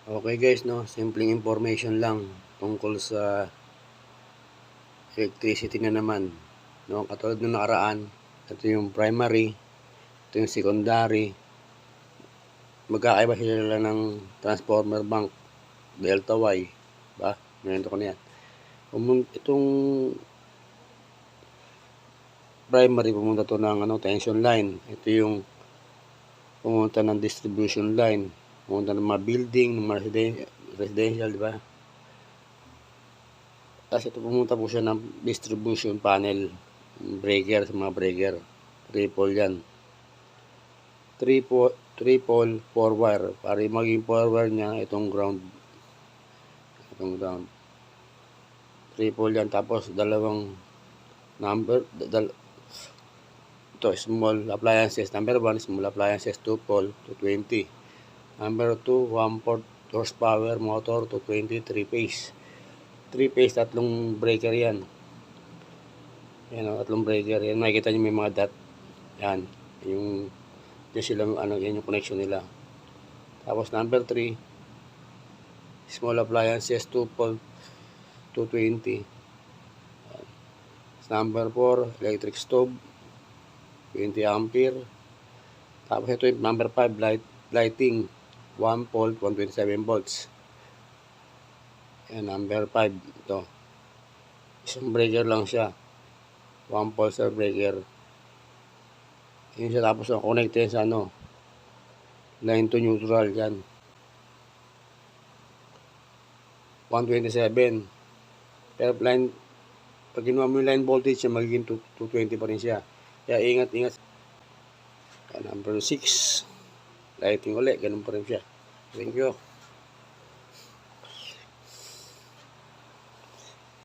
Okay guys, no, simpleng information lang tungkol sa electricity na naman. No, katulad ng nakaraan, ito yung primary, ito yung secondary. Magkakaiba sila ng transformer bank, delta Y. Ba? Ganito ko na yan. Itong primary, pumunta to ng tension line. Ito yung pumunta ng distribution line. Pumunta ng mga building, ng mga residential, di ba? Kasi ito pumunta po siya ng distribution panel, breaker, sa mga breaker. Triple yan. Triple 4 wire. Para maging 4 wire niya, itong ground. Triple yan. Tapos dalawang number. Ito, small appliances. Number 1, small appliances, 2 pole, 220. Number 2, 1/4 horsepower motor, 220, 3 phase. 3 phase, tatlong breaker yan. Yan o, tatlong breaker. Yan, makikita nyo may mga dot. Yan. Yan sila, yan yung connection nila. Tapos number 3, small appliances, 2 pole, 220. Yan. Number 4, electric stove, 20 ampere. Tapos ito yung number 5, lighting, 1 volt, 127 volts. Yan, number 5. Ito. Isang breaker lang siya. 1 pulsar breaker. Yun siya, tapos connect yan sa line to neutral. Yan. 127. Pero line, pag ginawa mo yung line voltage siya, magiging 220 pa rin siya. Kaya ingat. Number 6. Lighting ulit. Ganun pa rin siya. Thank you.